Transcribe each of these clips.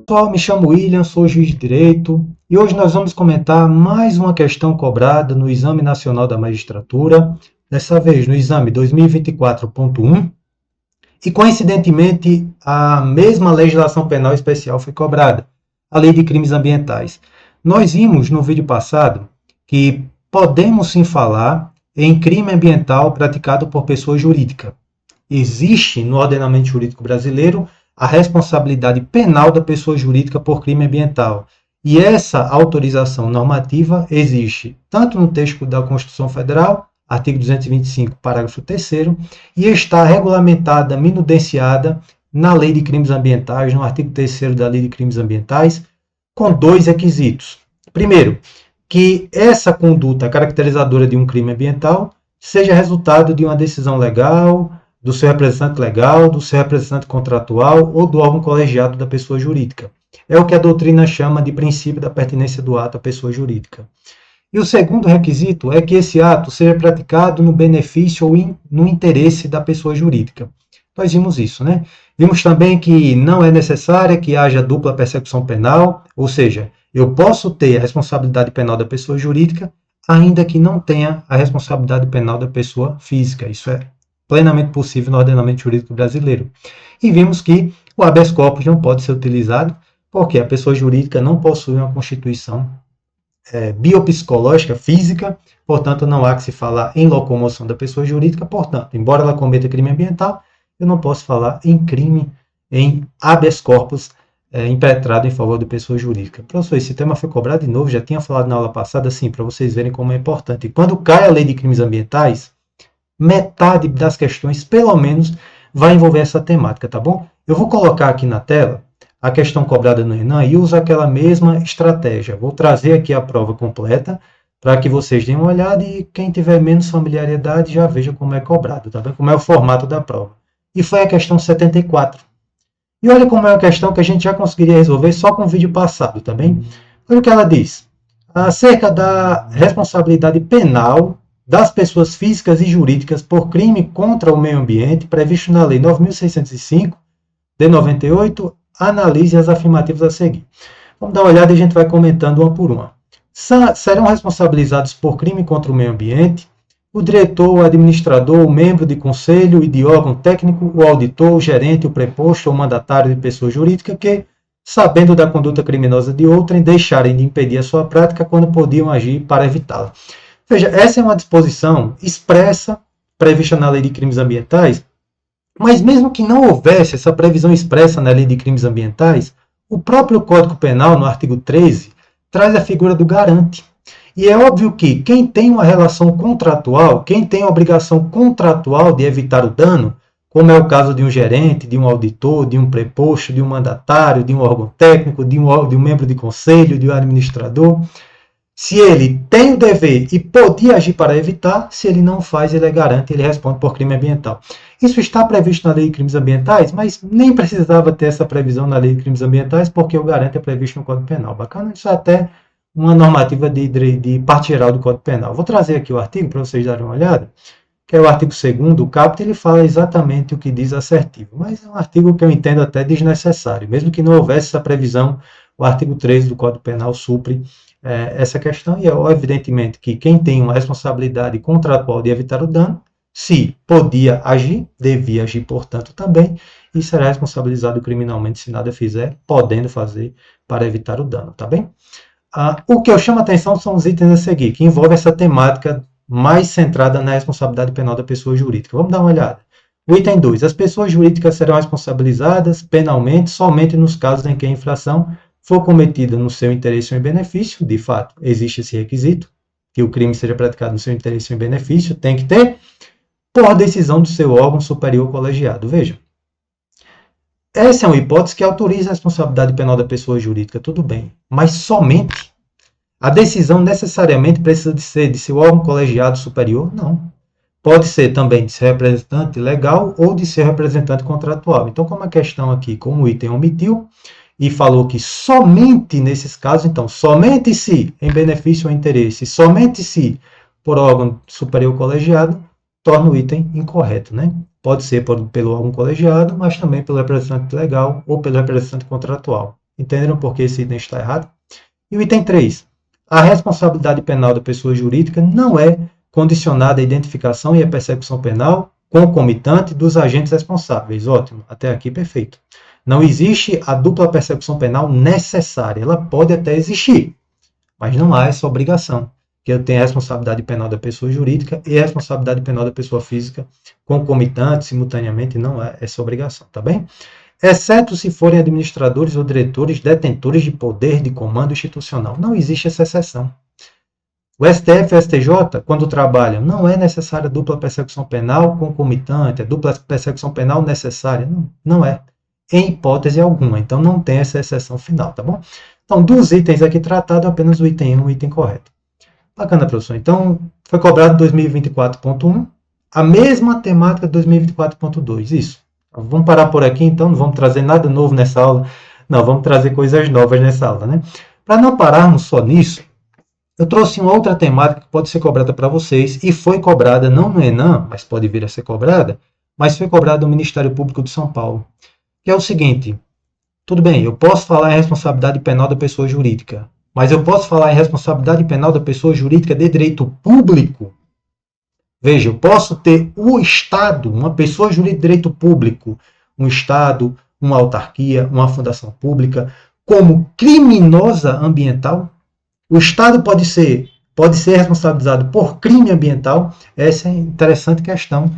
Pessoal, me chamo William, sou juiz de direito e hoje nós vamos comentar mais uma questão cobrada no Exame Nacional da Magistratura, dessa vez no exame 2024.1, e coincidentemente a mesma legislação penal especial foi cobrada, a Lei de Crimes Ambientais. Nós vimos no vídeo passado que podemos sim falar em crime ambiental praticado por pessoa jurídica. Existe no ordenamento jurídico brasileiro a responsabilidade penal da pessoa jurídica por crime ambiental. E essa autorização normativa existe tanto no texto da Constituição Federal, artigo 225, parágrafo 3º, e está regulamentada, minudenciada na Lei de Crimes Ambientais, no artigo 3º da Lei de Crimes Ambientais, com dois requisitos. Primeiro, que essa conduta caracterizadora de um crime ambiental seja resultado de uma decisão legal, do seu representante legal, do seu representante contratual ou do órgão colegiado da pessoa jurídica. É o que a doutrina chama de princípio da pertinência do ato à pessoa jurídica. E o segundo requisito é que esse ato seja praticado no benefício ou no interesse da pessoa jurídica. Nós vimos isso, né? Vimos também que não é necessária que haja dupla persecução penal, ou seja, eu posso ter a responsabilidade penal da pessoa jurídica, ainda que não tenha a responsabilidade penal da pessoa física. Isso é plenamente possível no ordenamento jurídico brasileiro. E vimos que o habeas corpus não pode ser utilizado porque a pessoa jurídica não possui uma constituição biopsicológica, física, portanto não há que se falar em locomoção da pessoa jurídica, portanto, embora ela cometa crime ambiental, eu não posso falar em crime, em habeas corpus impetrado em favor da pessoa jurídica. Professor, esse tema foi cobrado de novo, já tinha falado na aula passada, sim, para vocês verem como é importante. E quando cai a lei de crimes ambientais, metade das questões, pelo menos, vai envolver essa temática, tá bom? Eu vou colocar aqui na tela a questão cobrada no Enem e uso aquela mesma estratégia. Vou trazer aqui a prova completa para que vocês deem uma olhada e quem tiver menos familiaridade já veja como é cobrado, tá bem? Como é o formato da prova. E foi a questão 74. E olha como é uma questão que a gente já conseguiria resolver só com o vídeo passado, tá bem? Olha o que ela diz. Acerca da responsabilidade penal das pessoas físicas e jurídicas por crime contra o meio ambiente, previsto na Lei 9.605, de 98, analise as afirmativas a seguir. Vamos dar uma olhada e a gente vai comentando uma por uma. Serão responsabilizados por crime contra o meio ambiente o diretor, o administrador, o membro de conselho e de órgão técnico, o auditor, o gerente, o preposto ou mandatário de pessoa jurídica que, sabendo da conduta criminosa de outrem, deixarem de impedir a sua prática quando podiam agir para evitá-la. Veja, essa é uma disposição expressa, prevista na Lei de Crimes Ambientais, mas mesmo que não houvesse essa previsão expressa na Lei de Crimes Ambientais, o próprio Código Penal, no artigo 13, traz a figura do garante. E é óbvio que quem tem uma relação contratual, quem tem a obrigação contratual de evitar o dano, como é o caso de um gerente, de um auditor, de um preposto, de um mandatário, de um órgão técnico, de um membro de conselho, de um administrador, se ele tem o dever e podia agir para evitar, se ele não faz, ele é garante, ele responde por crime ambiental. Isso está previsto na Lei de Crimes Ambientais, mas nem precisava ter essa previsão na Lei de Crimes Ambientais, porque o garante é previsto no Código Penal. Bacana, isso é até uma normativa de parte geral do Código Penal. Vou trazer aqui o artigo para vocês darem uma olhada, que é o artigo 2º, o caput, ele fala exatamente o que diz assertivo, mas é um artigo que eu entendo até desnecessário, mesmo que não houvesse essa previsão, o artigo 13 do Código Penal supre essa questão, e é evidentemente que quem tem uma responsabilidade contratual de evitar o dano, se podia agir, devia agir, portanto, também, e será responsabilizado criminalmente se nada fizer, podendo fazer para evitar o dano, tá bem? O que eu chamo a atenção são os itens a seguir, que envolvem essa temática mais centrada na responsabilidade penal da pessoa jurídica. Vamos dar uma olhada. O item 2. As pessoas jurídicas serão responsabilizadas penalmente somente nos casos em que a infração for cometida no seu interesse ou em benefício. De fato, existe esse requisito, que o crime seja praticado no seu interesse ou em benefício, tem que ter, por decisão do seu órgão superior colegiado. Veja, essa é uma hipótese que autoriza a responsabilidade penal da pessoa jurídica, tudo bem, mas somente. A decisão necessariamente precisa de ser de seu órgão colegiado superior? Não. Pode ser também de seu representante legal ou de seu representante contratual. Então, como a questão aqui, como o item omitiu, e falou que somente nesses casos, então, somente se em benefício ou interesse, somente se por órgão superior colegiado, torna o item incorreto, né? Pode ser pelo órgão colegiado, mas também pelo representante legal ou pelo representante contratual. Entenderam por que esse item está errado? E o item 3. A responsabilidade penal da pessoa jurídica não é condicionada à identificação e à persecução penal concomitante dos agentes responsáveis. Ótimo, até aqui perfeito. Não existe a dupla persecução penal necessária. Ela pode até existir, mas não há essa obrigação. Que eu tenho a responsabilidade penal da pessoa jurídica e a responsabilidade penal da pessoa física concomitante, simultaneamente, não há essa obrigação, tá bem? Exceto se forem administradores ou diretores detentores de poder de comando institucional. Não existe essa exceção. O STF e o STJ, quando trabalham, não é necessária dupla persecução penal concomitante, é dupla persecução penal necessária. Não, não é. Em hipótese alguma. Então, não tem essa exceção final, tá bom? Então, dos itens aqui tratados, apenas o item 1 o item correto. Bacana, professor. Então, foi cobrado 2024.1, a mesma temática de 2024.2. Isso. Vamos parar por aqui, então, não vamos trazer nada novo nessa aula. Não, vamos trazer coisas novas nessa aula, né? Para não pararmos só nisso, eu trouxe uma outra temática que pode ser cobrada para vocês, e foi cobrada não no Enem, mas pode vir a ser cobrada, mas foi cobrada no Ministério Público de São Paulo, que é o seguinte: tudo bem, eu posso falar em responsabilidade penal da pessoa jurídica, mas eu posso falar em responsabilidade penal da pessoa jurídica de direito público? Veja, eu posso ter o Estado, uma pessoa jurídica de direito público, um Estado, uma autarquia, uma fundação pública, como criminosa ambiental? O Estado pode ser responsabilizado por crime ambiental? Essa é uma interessante questão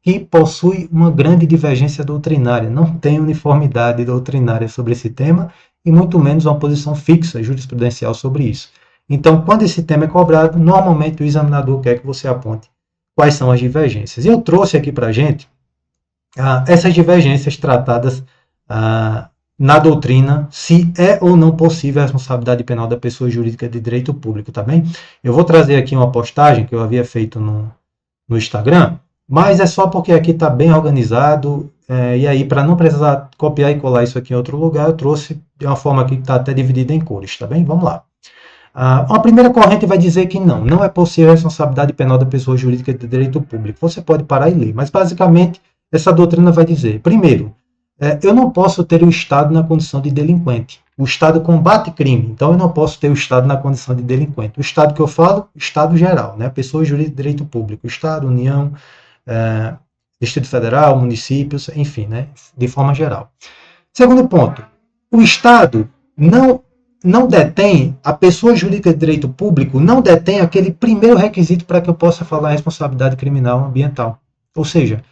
que possui uma grande divergência doutrinária. Não tem uniformidade doutrinária sobre esse tema e muito menos uma posição fixa jurisprudencial sobre isso. Então, quando esse tema é cobrado, normalmente o examinador quer que você aponte quais são as divergências. E eu trouxe aqui para a gente essas divergências tratadas na doutrina, se é ou não possível a responsabilidade penal da pessoa jurídica de direito público, tá bem? Eu vou trazer aqui uma postagem que eu havia feito no Instagram, mas é só porque aqui está bem organizado, e aí para não precisar copiar e colar isso aqui em outro lugar, eu trouxe de uma forma aqui que está até dividida em cores, tá bem? Vamos lá. A primeira corrente vai dizer que não é possível a responsabilidade penal da pessoa jurídica de direito público. Você pode parar e ler, mas basicamente essa doutrina vai dizer, primeiro, eu não posso ter o Estado na condição de delinquente. O Estado combate crime, então eu não posso ter o Estado na condição de delinquente. O Estado que eu falo, Estado geral, né? Pessoa jurídica de direito público, Estado, União, Distrito Federal, municípios, enfim, né? De forma geral. Segundo ponto, o Estado não detém, a pessoa jurídica de direito público não detém aquele primeiro requisito para que eu possa falar responsabilidade criminal ambiental. Ou seja,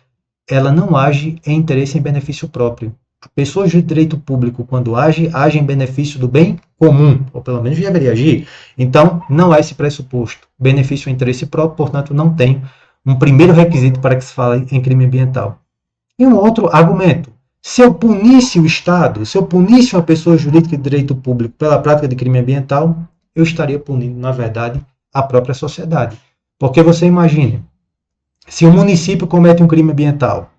ela não age em interesse e em benefício próprio. A pessoa de direito público, quando age em benefício do bem comum, ou pelo menos deveria agir. Então, não há esse pressuposto. Benefício e interesse próprio, portanto, não tem um primeiro requisito para que se fale em crime ambiental. E um outro argumento. Se eu punisse o Estado, se eu punisse uma pessoa jurídica de direito público pela prática de crime ambiental, eu estaria punindo, na verdade, a própria sociedade. Porque você imagine, se o município comete um crime ambiental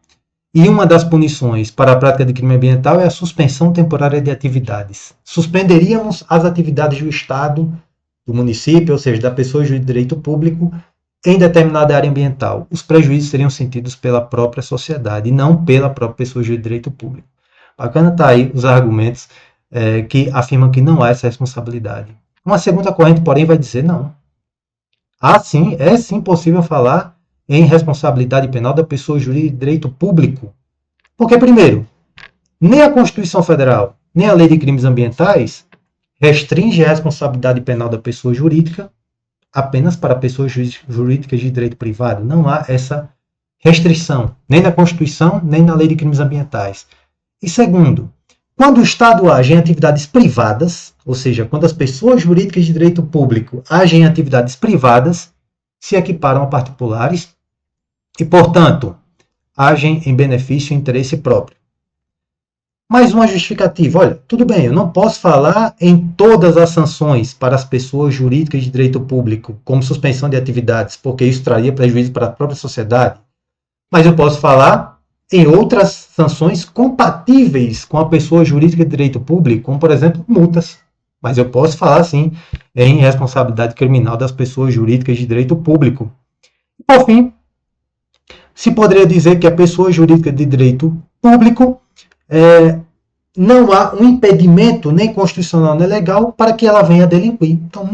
e uma das punições para a prática de crime ambiental é a suspensão temporária de atividades, suspenderíamos as atividades do Estado, do município, ou seja, da pessoa de direito público, em determinada área ambiental. Os prejuízos seriam sentidos pela própria sociedade e não pela própria pessoa de direito público. Bacana tá aí os argumentos que afirmam que não há essa responsabilidade. Uma segunda corrente, porém, vai dizer não. Sim, é sim possível falar em responsabilidade penal da pessoa jurídica de direito público. Porque, primeiro, nem a Constituição Federal, nem a Lei de Crimes Ambientais restringe a responsabilidade penal da pessoa jurídica apenas para pessoas jurídicas de direito privado. Não há essa restrição, nem na Constituição, nem na Lei de Crimes Ambientais. E segundo, quando o Estado age em atividades privadas, ou seja, quando as pessoas jurídicas de direito público agem em atividades privadas, se equiparam a particulares e, portanto, agem em benefício e interesse próprio. Mais uma justificativa. Olha, tudo bem, eu não posso falar em todas as sanções para as pessoas jurídicas de direito público, como suspensão de atividades, porque isso traria prejuízo para a própria sociedade. Mas eu posso falar em outras sanções compatíveis com a pessoa jurídica de direito público, como, por exemplo, multas. Mas eu posso falar, sim, em responsabilidade criminal das pessoas jurídicas de direito público. Por fim, se poderia dizer que a pessoa jurídica de direito público não há um impedimento, nem constitucional nem legal, para que ela venha delinquir. Então,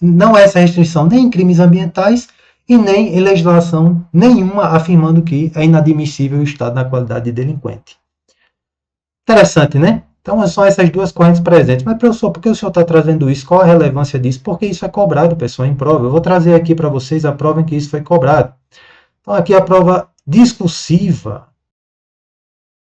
não há essa restrição nem em crimes ambientais e nem em legislação nenhuma afirmando que é inadmissível o Estado na qualidade de delinquente. Interessante, né? Então, são essas duas correntes presentes. Mas, professor, por que o senhor está trazendo isso? Qual a relevância disso? Porque isso é cobrado, pessoal, em prova. Eu vou trazer aqui para vocês a prova em que isso foi cobrado. Então, aqui a prova discursiva